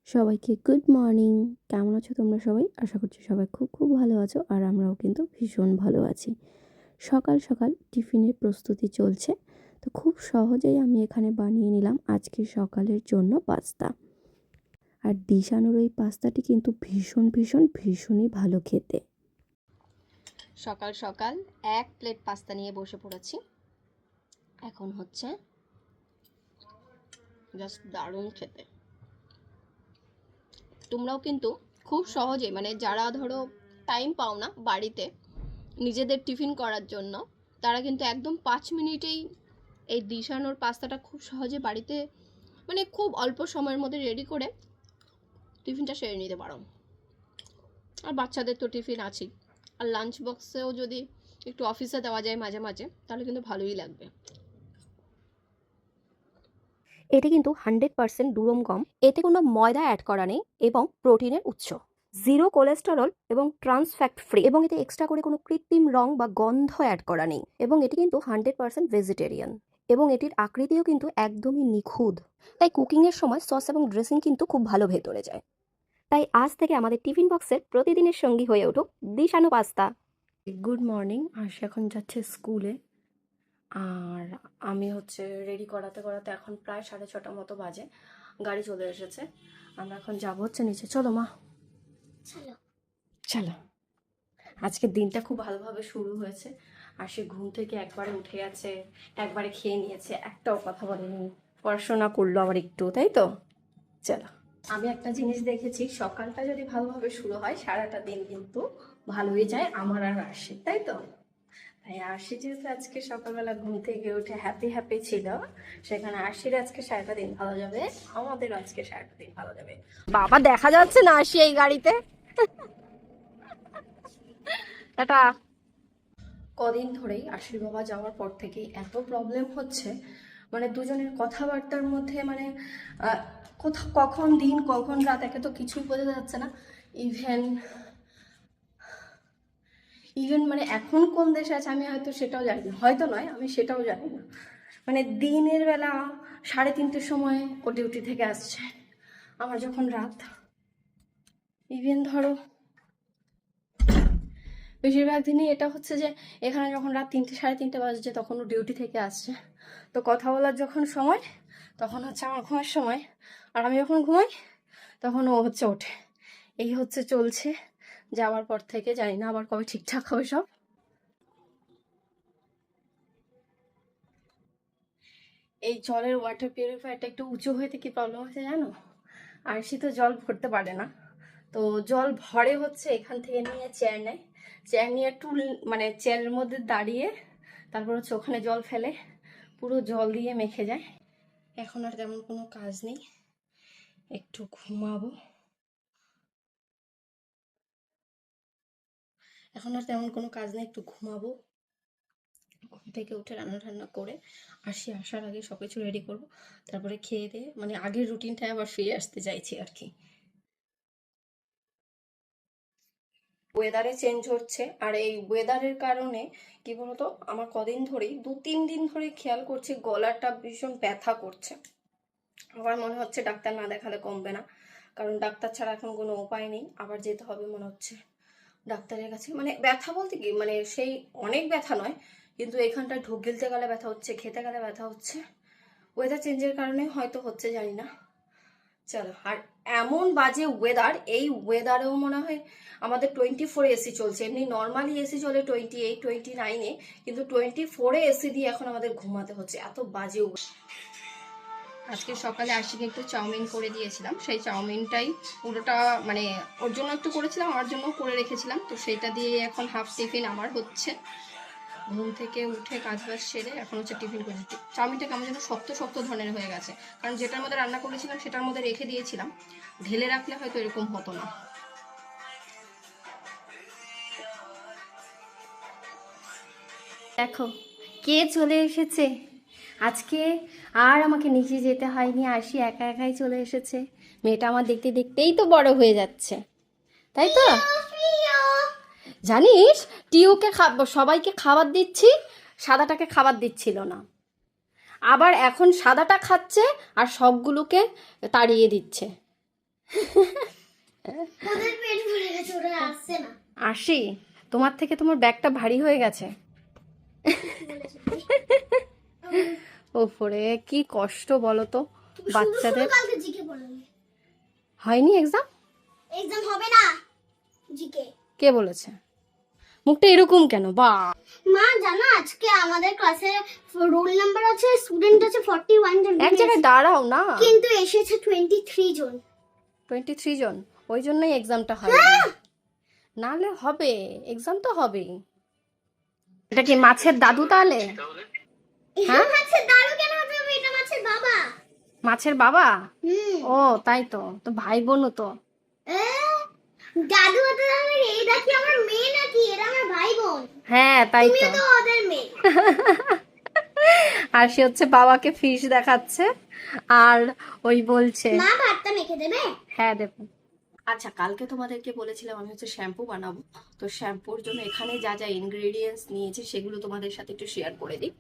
সবাইকে good morning. কেমন আছো তোমরা সবাই? আশা করছি সবাই খুব খুব ভালো আছো, আর আমরাও কিন্তু ভীষণ ভালো আছি। সকাল সকাল টিফিনের প্রস্তুতি চলছে, তো খুব সহজেই আমি এখানে বানিয়ে নিলাম আজকে সকালের জন্য পাস্তা। আর দিশানুর ওই পাস্তাটি কিন্তু ভীষণ ভীষণ ভীষণই ভালো খেতে। সকাল সকাল এক প্লেট পাস্তা নিয়ে বসে পড়েছি। এখন হচ্ছে জাস্ট দারুণ খেতে। তোমরাও কিন্তু খুব সহজে, মানে যারা ধরো টাইম পাও না বাড়িতে নিজেদের টিফিন করার জন্য, তারা কিন্তু একদম 5 মিনিটেই এই দিশানোর পাস্তাটা খুব সহজে বাড়িতে, মানে খুব অল্প সময়ের মধ্যে রেডি করে টিফিনটা সেরে নিতে পারো। আর বাচ্চাদের তো টিফিন আছেই, আর লাঞ্চ বক্সেও যদি একটু অফিসে দেওয়া যায় মাঝে মাঝে, তাহলে কিন্তু ভালোই লাগবে। এটি কিন্তু 100% দুরম গম, এতে কোনো ময়দা অ্যাড করা নেই এবং প্রোটিনের উৎস, জিরো কোলেস্টেরল এবং ট্রান্স ফ্যাট ফ্রি, এবং এতে এক্সট্রা করে কোনো কৃত্রিম রং বা গন্ধ অ্যাড করা নেই, এবং এটি কিন্তু 100% ভেজিটেরিয়ান, এবং এটির আকৃতিও কিন্তু একদমই নিখুঁত। তাই কুকিংয়ের সময় সস এবং ড্রেসিং কিন্তু খুব ভালো ভেতরে যায়। তাই আজ থেকে আমাদের টিফিন বক্সের প্রতিদিনের সঙ্গী হয়ে উঠুক দিশানু পাস্তা। Good morning. আশা এখন যাচ্ছে স্কুলে, আর আমি হচ্ছে রেডি করাতে করাতে এখন প্রায় 6:30 মতো বাজে। গাড়ি চলে এসেছে, আমরা এখন যাবো হচ্ছে নিচে। চলো মা, চলো চলো। আজকের দিনটা খুব ভালোভাবে শুরু হয়েছে। আর সে ঘুম থেকে একবারে উঠে গেছে, একবারে খেয়ে নিয়েছে, একটাও কথা বলেনি, পড়াশোনা করলো আবার একটু, তাই তো? চলো। আমি একটা জিনিস দেখেছি, সকালটা যদি ভালোভাবে শুরু হয় সারাটা দিন কিন্তু ভালোই যায় আমার আর আরশির, তাই তো? তাই আরশি যেহেতু আজকে সকালবেলা ঘুম থেকে উঠে হ্যাপি হ্যাপি ছিল, সেখানে আরশির আজকে সারাটা দিন ভালো যাবে, আমাদেরও আজকে সারাটা দিন ভালো যাবে। বাবা দেখা যাচ্ছে না আরশি এই গাড়িতে। টাটা। কদিন ধরেই আশির বাবা যাওয়ার পর থেকেই এত প্রবলেম হচ্ছে, মানে দুজনের কথাবার্তার মধ্যে মানে কোথাও কখন দিন কখন রাত একে তো কিছুই বোঝা যাচ্ছে না। ইভেন ইভেন মানে এখন কোন দেশে আছে আমি হয়তো সেটাও জানি না, হয়তো নয় আমি সেটাও জানি না। মানে দিনের বেলা 3:30টার সময় ও ডিউটি থেকে আসছে, আমার যখন রাত, ইভেন ধরো বেশিরভাগ দিনই এটা হচ্ছে যে এখানে যখন রাত 3টে 3:30 বাজছে তখন ও ডিউটি থেকে আসছে, তো কথা বলার যখন সময় তখন হচ্ছে আমার ঘুমের সময়, আর আমি যখন ঘুমাই তখন ও হচ্ছে ওঠে। এই হচ্ছে চলছে যাওয়ার পর থেকে, জানি না আবার কবে ঠিকঠাক হবে সব। এই জলের ওয়াটার পিউরিফায়ারটা একটু উঁচু হইতে কি প্রবলেম হচ্ছে জানো? আর সে তো জল ভরতে পারে না, তো জল ভরে হচ্ছে এখান থেকে নিয়ে চেয়ার নেয়, চেয়ার নিয়ে টুল মানে চেয়ারের মধ্যে দাঁড়িয়ে তারপর হচ্ছে ওখানে জল ফেলে, পুরো জল দিয়ে মেখে যায়। এখন আর তেমন কোনো কাজ নেই, একটু ঘুমাবো। এখন আর তেমন কোনো কাজ নেই, একটু ঘুমাবো। ঘুম থেকে উঠে রান্না টান্না করে আসি, আসার আগে সব কিছু রেডি করবো, তারপরে খেয়ে দিয়ে মানে আগের রুটিনটায় আবার ফিরে আসতে চাইছি আর কি। ওয়েদারে চেঞ্জ হচ্ছে, আর এই ওয়েদারের কারণে কি বলতো, আমার কদিন ধরেই 2-3 দিন ধরে খেয়াল করছি গলাটা ভীষণ ব্যথা করছে। আমার মনে হচ্ছে ডাক্তার না দেখালে কমবে না, কারণ ডাক্তার ছাড়া এখন কোনো উপায় নেই, আবার যেতে হবে মনে হচ্ছে ডাক্তারের কাছে। মানে ব্যথা বলতে কি, মানে সেই অনেক ব্যথা নয়, কিন্তু এখানটা ঢোক গিলতে গেলে ব্যথা হচ্ছে, খেতে গেলে ব্যথা হচ্ছে। ওয়েদার চেঞ্জের কারণে হয়তো হচ্ছে, জানি না। চলো, আর এমন বাজে ওয়েদার, এই ওয়েদারেও মনে হয় আমাদের 24 এসি চলছে। এমনি নর্মালি এসি চলে 28 29-এ, কিন্তু 24-এ এসি দিয়ে এখন আমাদের ঘুমাতে হচ্ছে, এত বাজে। আজকে সকালে আশিকে একটু চাউমিন করে দিয়েছিলাম, সেই চাউমিনটাই পুরোটা মানে ওর জন্য একটু করেছিলাম, আমার জন্য করে রেখেছিলাম, তো সেটা দিয়ে এখন হাফ টিফিন আমার হচ্ছে। ঘুম থেকে উঠে কাজ বাজ সেরে এখন হচ্ছে টিফিন করেছি। চাউমিনটা কেমন যেন শক্ত শক্ত ধরনের হয়ে গেছে, কারণ যেটার মধ্যে রান্না করেছিলাম সেটার মধ্যে রেখে দিয়েছিলাম, ঢেলে রাখলে হয়তো এরকম হতো না। দেখো কে চলে এসেছে আজকে, আর আমাকে নিচে যেতে হয়নি, আসি একা একাই চলে এসেছে। মেয়েটা আমার দেখতে দেখতেই তো বড় হয়ে যাচ্ছে, তাই তো? জানিস টিউকে সবাইকে খাবার দিচ্ছি, সাদাটাকে খাবার দিচ্ছিল না, আবার এখন সাদাটা খাচ্ছে আর সবগুলোকে তাড়িয়ে দিচ্ছে। ওদের পেট ভরে গেছে, ওরা আসছে না। আসি, তোমার থেকে তোমার ব্যাগটা ভারী হয়ে গেছে। ওপরে কি কষ্ট বলো তো বাচ্চাদের। কালকে জিকে পড়াবে। হয়নি এক্সাম? এক্সাম হবে না জিকে। কে বলেছে? মুখটা এরকম কেন? বা মা জানো আজকে আমাদের ক্লাসে রোল নাম্বার আছে, স্টুডেন্ট আছে 41 জন, এক জায়গায় দাঁড়াও না। কিন্তু এসেছে 23 জন। 23 জন, ওই জন্যই এক্সামটা হয়। নাহলে হবে, এক্সাম তো হবেই। এটা কি মাছের দাদু তাহলে? হ্যাঁ মাছের দাদু কেন হবে? এটা মাছের বাবা। মাছের বাবা? হুম। ও তাই তো, তো ভাই বোনও তো। দাদু হতে হবে। এটা কি আমার মেয়ে নাকি? এরা আমার ভাই বোন। হ্যাঁ তাই তো। তুমিও তো ওদের মেয়ে। আর সে হচ্ছে বাবাকে ফিশ দেখাচ্ছে আর ওই বলছে মা ভাতটা মেখে দেবে? হ্যাঁ দেবো। আচ্ছা, কালকে তোমাদেরকে বলেছিলাম আমি হচ্ছে শ্যাম্পু বানাবো। তো শ্যাম্পুর জন্য এখানে যা যা ইনগ্রেডিয়েন্টস নিয়েছি সেগুলো তোমাদের সাথে একটু শেয়ার করে দিই।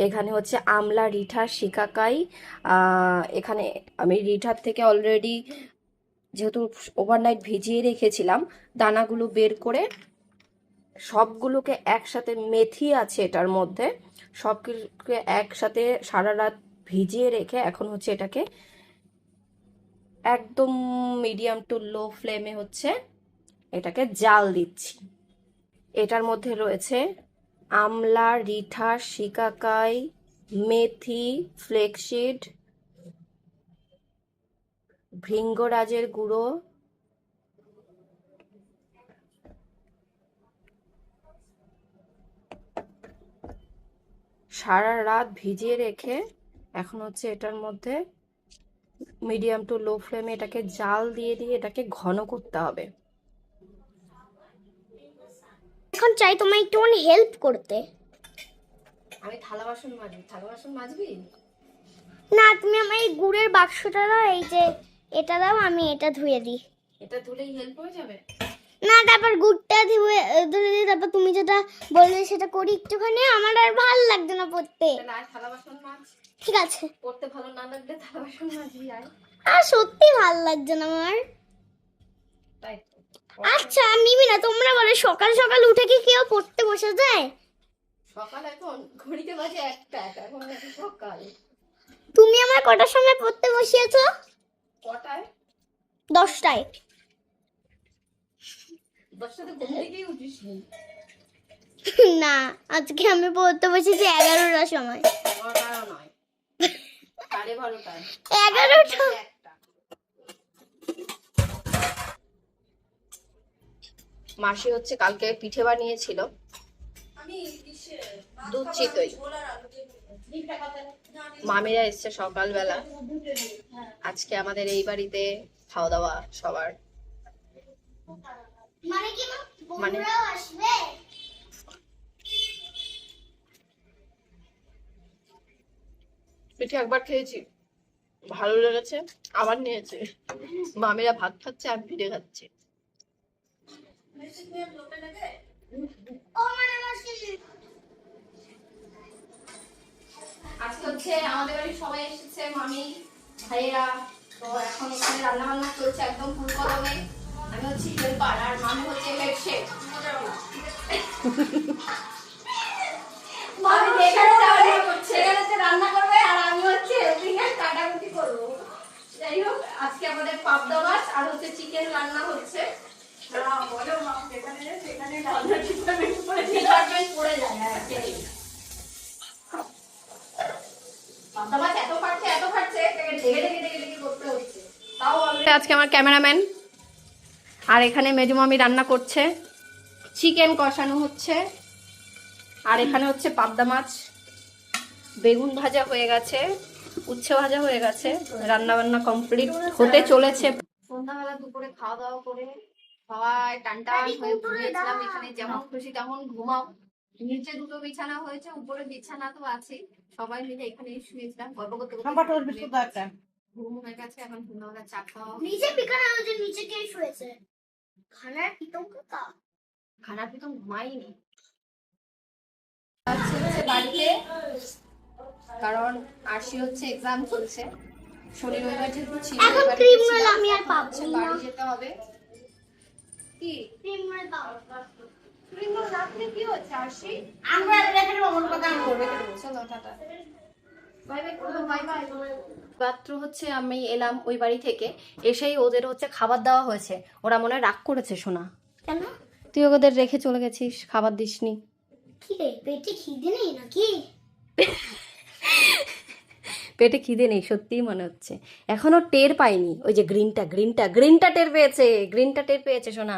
এখানে হচ্ছে আমলা, রিঠা, শিকাকাই। এখানে আমি রিঠার থেকে অলরেডি যেহেতু ওভারনাইট ভিজিয়ে রেখেছিলাম, দানাগুলো বের করে সবগুলোকে একসাথে, মেথি আছে এটার মধ্যে, সবগুলোকে একসাথে সারা রাত ভিজিয়ে রেখে এখন হচ্ছে এটাকে একদম মিডিয়াম টু লো ফ্লেমে হচ্ছে এটাকে জাল দিচ্ছি। এটার মধ্যে রয়েছে আমলা, রিঠা, শিকাকাই, মেথি, ফ্লেক্সিড, ভৃঙ্গরাজের গুঁড়ো, সারা রাত ভিজিয়ে রেখে এখন হচ্ছে এটার মধ্যে মিডিয়াম টু লো ফ্লেমে এটাকে জাল দিয়ে দিয়ে এটাকে ঘন করতে হবে। এখন চাই তোমায় একটু হেল্প করতে। আমি থালা বাসন মাজবি। থালা বাসন মাজবি? না, তুমি আমার এই গুড়ের বাক্সটা দাও, এই যে এটা দাও, আমি এটা ধুয়ে দিই। এটা ধুলেই হেল্প হয়ে যাবে? না, তারপর গুড়টা ধুয়ে দিই, তারপর তুমি যেটা বললে সেটা করি একটুখানি। আমার আর ভালো লাগছে না পড়তে। তাহলে আয় থালা বাসন মাজ। ঠিক আছে। পড়তে ভালো না লাগলে থালা বাসন মাজবি আয়। আর সত্যি ভালো লাগছে না আমার। তাই তো। আচ্ছা মিমি না, তোমরা বলে সকাল সকাল উঠে কি কেউ পড়তে বসে যায়? সকাল এখন ঘড়িতে বাজে 1টা, এখন সকাল। তুমি আমার কটার সময় পড়তে বসিয়েছো? কটায়? 10টায়। 10টাতে ঘুম থেকেই উঠিস নি? না, আজকে আমি পড়তে বসেছি 11টার সময়। 11টাও নয়, 12:30টায়। 11টা। মাসি হচ্ছে কালকে পিঠে বানিয়েছিল, দুধ চিতই। মামিরা এসছে সকালবেলা। আজকে আমাদের এই বাড়িতে খাওয়া দাওয়া সবার। মানে কি মানে বন্ধুরাও আসবে? পিঠে একবার খেয়েছি, ভালো লেগেছে, আবার নিয়েছে। মামিরা ভাত খাচ্ছে, আমি পিঠে খাচ্ছি। ও মানে মাসি। আজকে হচ্ছে আমাদের বাড়ির সবাই এসেছে, মামি, ভাইয়েরা। তো এখন এখানে রান্না বান্না চলছে একদম ফুল কদমে। আমি হচ্ছে হেল্পার আর মামি হচ্ছে হেড শেফ। মামি এখানে রান্না করবে আর আমি হচ্ছে হেল্পিং এর কাটাকুটি করবো। যাই হোক, আজকে আমাদের পাবদা মাছ আর হচ্ছে চিকেন রান্না হচ্ছে। ডিপার্টমেন্ট পড়ে যায়। আজকে আমার ক্যামেরাম্যান আর এখানে মেজু মামি রান্না করছে, চিকেন কষানো হচ্ছে আর এখানে হচ্ছে পাবদা মাছ, বেগুন ভাজা হয়ে গেছে, উচ্ছে ভাজা হয়ে গেছে, রান্না বান্না কমপ্লিট হতে চলেছে। সন্ধ্যাবেলা দুপুরে খাওয়া দাওয়া করে সবাই টান টান হয়ে ঘুমিয়েছিলাম। এখানে যেমন খুশি তেমন ঘুমাও। নিচে দুটো বিছানা হয়েছে, উপরে বিছানা তো আছে, সবাই মিলে এখানে শুয়েছিলাম গল্প করতে করতে। ঘুম হয়ে গেছে, এখন সন্ধ্যাবেলা চা খাওয়া। নিচে পিকানো হয়েছে, নিচে কে শুয়েছে? খানার পিতম কাকা। খানার পিতম ঘুমাইনি বাড়িতে, কারণ আরশি হচ্ছে এক্সাম চলছে। শনি রবিবার যেহেতু ছিল, এখন ক্রিম রোল আমি আর পাবো না। বাড়ি যেতে হবে। কি ক্রিমের দাও রিঙ্গল রাখলে কি হচ্ছে আরশি? আমরা রেখে দেবো ওর কথা আমি বলবো চলো টাটা, বাই বাই করো, বাই বাই। মাত্র হচ্ছে আমি এলাম ওই বাড়ি থেকে, এসেই ওদের হচ্ছে খাবার দেওয়া হয়েছে। ওরা মনে হয় রাগ করেছে শোনা, কেন তুই ওদের রেখে চলে গেছিস, খাবার দিসনি। কি রে পেটে খিদে নেই নাকি? পেটে খিদে নেই সত্যিই মনে হচ্ছে, এখনো টের পাইনি। ওই যে গ্রিনটা টের পেয়েছে, শোনা।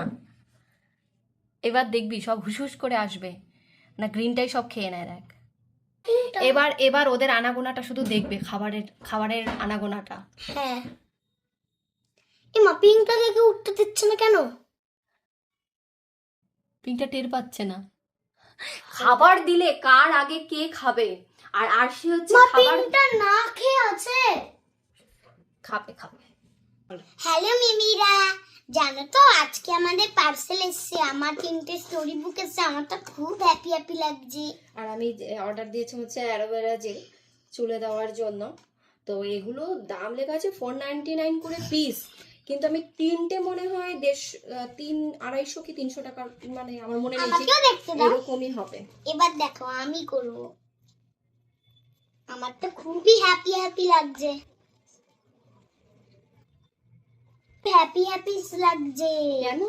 এবার দেখবি সব হুস হুস করে আসবে, না গ্রিনটাই সব খেয়ে নেয় দেখ। এবার ওদের আনাগোনাটা শুধু দেখবে, খাবারের আনাগোনাটা। হ্যাঁ এই মা পিঙ্কটা দেখে উঠতে দিচ্ছে না কেন? পিঙ্কটা টের পাচ্ছে না। খাবার দিলে কার আগে কে খাবে, আর আরশি হচ্ছে মা খাবার পিঙ্কটা না খেয়ে আছে। খাবে। হ্যালো মিমিরা, জানো তো আজকে আমাদের পার্সেল এসেছে, আমার 3টে স্টোরি বুক এসেছে, আমার তো খুব হ্যাপি লাগছে। আর আমি অর্ডার দিয়েছি হচ্ছে অ্যালোভেরা জেল চুলে দেওয়ার জন্য। তো এগুলো দাম লেখা আছে 499 করে পিস, কিন্তু আমি 3টে মনে হয় 250 কি 300 টাকা, মানে আমার মনে নেই যে আমাকেও দেখতে দাও, এরকমই হবে। এবার দেখো আমি করব। আমার তো খুবই হ্যাপি লাগছে, হ্যাপি লাগছে। কেন?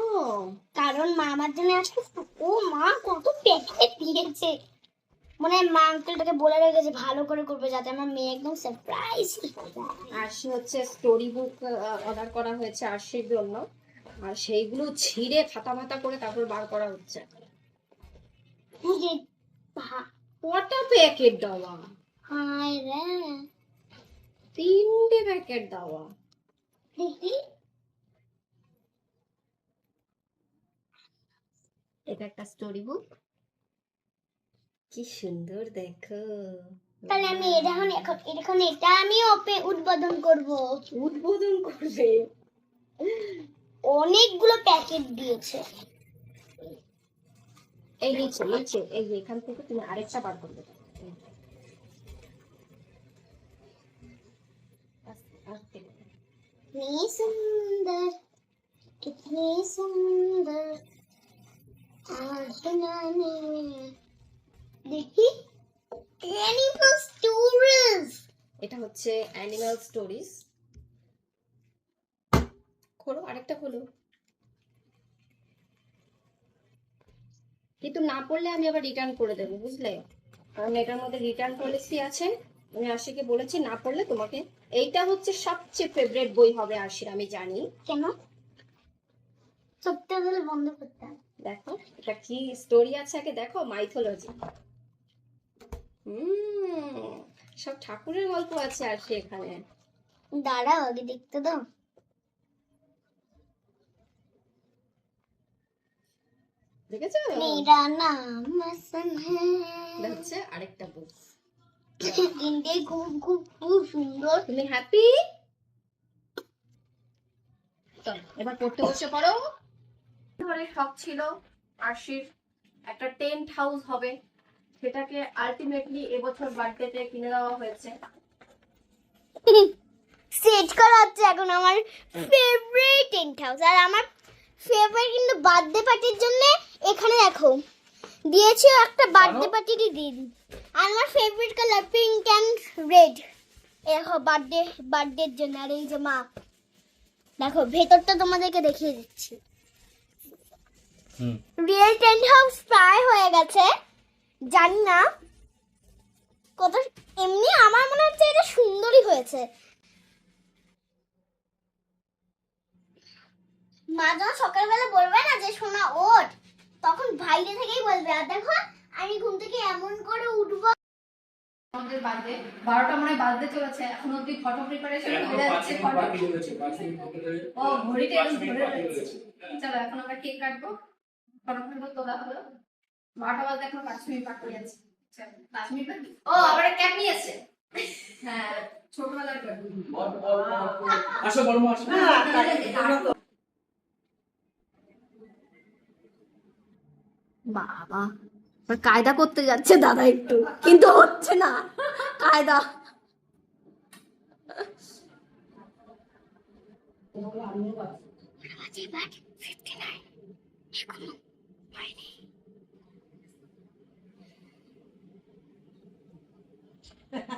কারণ মা আমার জন্য আজকে ও মা কত প্যাকেট দিয়েছে, মনে হয় মা আঙ্কেলটাকে বলে রেখেছে ভালো করে করবে যাতে আমার মেয়ে একদম সারপ্রাইজ। আরশি হচ্ছে স্টোরি বুক অর্ডার করা হয়েছে আরশির জন্য, আর সেইগুলো ছিঁড়ে ফাটা করে তারপর বার করা হচ্ছে। কটা প্যাকেট দেওয়া? হায় রে 3টে প্যাকেট দেওয়া। দেখি এটা একটা স্টোরি বুক, কি সুন্দর দেখো। তাহলে আমি এখন এটা আমি উদ্বোধন করব। উদ্বোধন করবে? অনেকগুলো প্যাকেট দিয়েছে। এই নিচে এই যে এখান থেকে তুমি আরেকটা বার করবে। আস্তে इतनी सुंदर कितनी सुंदर आज बनाने देखी एनिमल स्टोरीज। এটা হচ্ছে অ্যানিমাল স্টোরিজ। খোলো, আরেকটা খোলো। কিন্তু না পড়লে আমি আবার রিটার্ন করে দেবো, বুঝলে? কারণ এটার মধ্যে রিটার্ন পলিসি আছে। আমি আশিকে বলেছি না পড়লে তোমাকে, এইটা হচ্ছে সবচেয়ে ফেভারিট বই হবে আশির, আমি জানি। কেন সপ্তাহগুলো বন্ধ করতে হবে? দেখো এটা কি স্টোরি আছে, আগে দেখো। মাইথোলজি, সব ঠাকুরের গল্প আছে আরশি এখানে। দাঁড়াও আগে দেখতে দাও। দেখেছো? मेरा नाम मसन है। এটা হচ্ছে আরেকটা বুক। তিনটে খুব খুব খুব সুন্দর। তুমি হ্যাপি? তো এবার পড়তে বসে পড়ো। ধরে শখ ছিল আরশির একটা টেন্ট হাউস হবে, সেটাকে আলটিমেটলি এবছর বার্থডেতে কিনে দেওয়া হয়েছে। সেট করা হচ্ছে এখন আমার ফেভারিট টেন্ট হাউস। আর আমার ফেভারিট কিন্তু বার্থডে পার্টির জন্য এখানে দেখো দিয়েছে একটা বার্থডে পার্টিরই দিন। আর আমার favourite colour pink and red. দেখো বার্থডের জন্য। আর এই যে মা দেখো ভেতরটা তোমাদেরকে দেখিয়ে দিচ্ছি। রিয়েল টেন্ট হাউস প্রায় হয়ে গেছে, জানি না কত। এমনি আমার মনে হচ্ছে এটা সুন্দরই হয়েছে। মা যখন সকালবেলা বলবে না যে সোনা ওঠ, তখন বাইরে থেকেই বলবে। আর দেখো আমি ঘুম থেকে এমন করে উঠবো। আমাদের বার্থডে 12টা মনে বাজতে চলেছে, এখন অবধি ফটো প্রিপারেশন হয়ে যাচ্ছে। ও ঘড়িটা একদম ধরে রয়েছে। চলো এখন আমরা কেক কাটবো, ফটো তোলা হলো। 12টা বাজতে এখন 5 মিনিট বাকি আছে। চলো 5 মিনিট বাকি। ও আবার ক্যাপ নিয়ে এসেছে। হ্যাঁ ছোটবেলার ক্যাপ। আসো বড় মা আসো। বাবা কায়দা করতে যাচ্ছে দাদা একটু, কিন্তু হচ্ছে না কায়দা।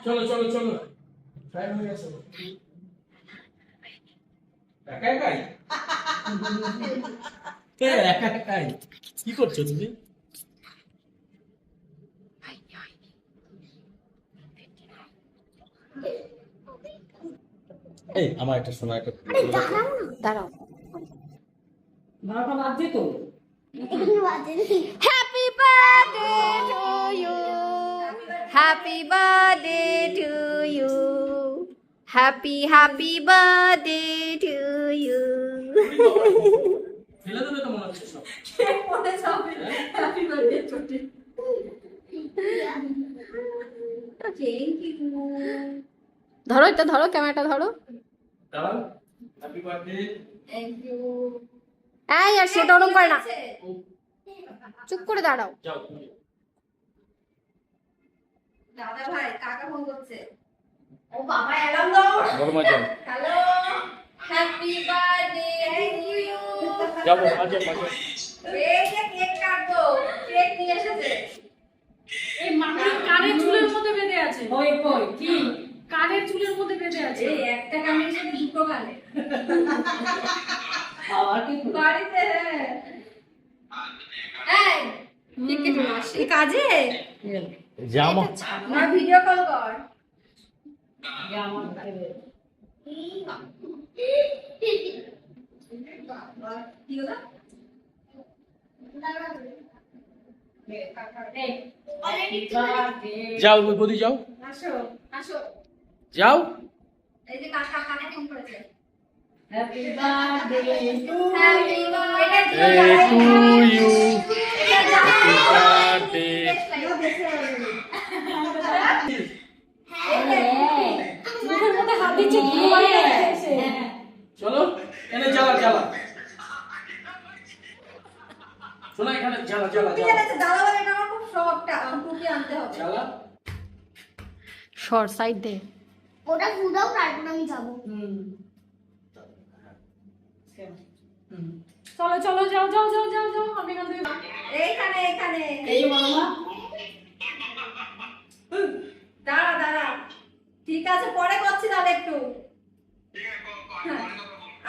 চলো চলো চলো টাইম হয়ে গেছে একা একাই একা একাই কি করছো তুমি এই আমার একটা শোনা একটা দাঁড়াও। Happy birthday to you, happy birthday to you, happy happy birthday to you. ফেলে দেবে তো মনে হচ্ছে সব ধরো এটা, ধরো ক্যামেরাটা ধরো। দাঁড়াও হ্যাপি বার্থডে এই আর সেটা ওরকম করে না, চুপ করে দাঁড়াও। যাও তুমি দাদা ভাই কাকা ফোন করছে। ও বাবা অ্যালার্ম দাও। বড় মা যাও hello, happy birthday to you. যাবো মাঝে মাঝে এই যে কেক কাটবো, কেক নিয়ে এসেছে। এই মাটির কানের চুলের মধ্যে বেঁধে আছে। ওই কই কি কানের চুলের মধ্যে বেঁধে আছে। এই একটা কানের সাথে দুটো কানে আর কি বাড়িতে। এই কেক কেটে নাও, এই কাজে জামা আমার ভিডিও কল কর। কি হলো? যাও ওই বদি যাও আসো আসো। যাও এই যে কাকা কানে ফোন করেছে। Happy birthday to happy birthday to you happy birthday মুখের মধ্যে হাত দিচ্ছে কি মানে এসে। চলো এনে জ্বালা জ্বালা শোনা এখানে জ্বালা জ্বালা জ্বালা দাদা ভাই এটা আমার খুব শখটা, কুকি আনতে হবে। জ্বালা সর সাইড দে। ওটা ফুদাও, তারপর আমি যাবো। চলো চলো যাও যাও যাও যাও যাও আমি এখান থেকে এইখানে এইখানে এই মামা দাঁড়া দাঁড়া। ঠিক আছে পরে করছি তাহলে একটু। হ্যাঁ,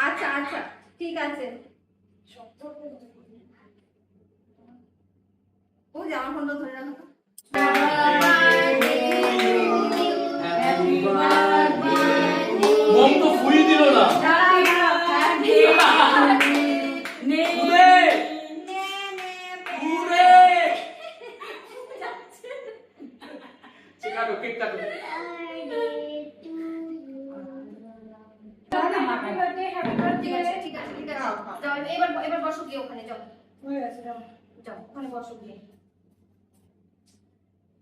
আচ্ছা আচ্ছা ঠিক আছে। ও যে আমার ফোনটা ধরে রাখো তো। মম তো ফুই দিল না উরে উরে কেক কাটো কেক কাটো হ্যাপি বার্থডে হ্যাপি ঠিক আছে ঠিক আছে ঠিক আছে। যাও এবার এবার বসো গিয়ে ওখানে যাও হয়ে গেছে যাও যাও ওখানে বসো গিয়ে।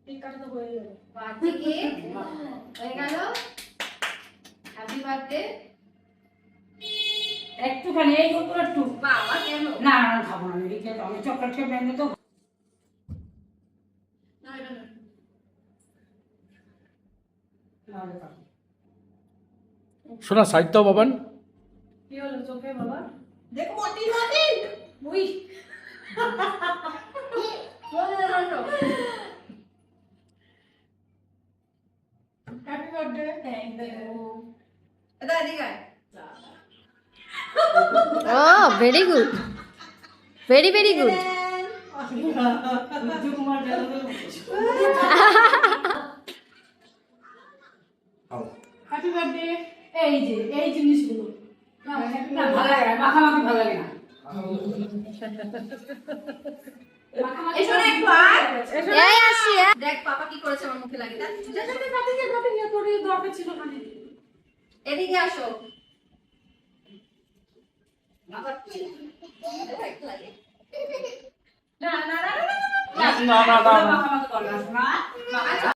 কেক কাটা তো হয়ে যাবে বার্থডে কেক হয়ে গেল। Happy birthday. একটুখানি এই উপর একটু বাবা কেন? না না খাবো না আমি কেক আমি চকলেট কেক ভেঙে তো না এটা না। না রে খাবো। শোনা সাইড দাও বাবান কি হলো চোখে বাবা দেখো Mortein Mortein. We happy birthday thank you এটা এদিকে আয়। ও very good, very very good. Kumar happy birthday. এই জিনিসগুলো না ভালো লাগে না, মাখামাখি ভালো লাগে না। এসো না একটু আয়। এই আসি। দেখ পাপা কি করেছে আমার মুখে লাগিয়ে দেখ। দরকার ছিল মানে এদিকে আসো। না না না না না মাখামাখি করলাম না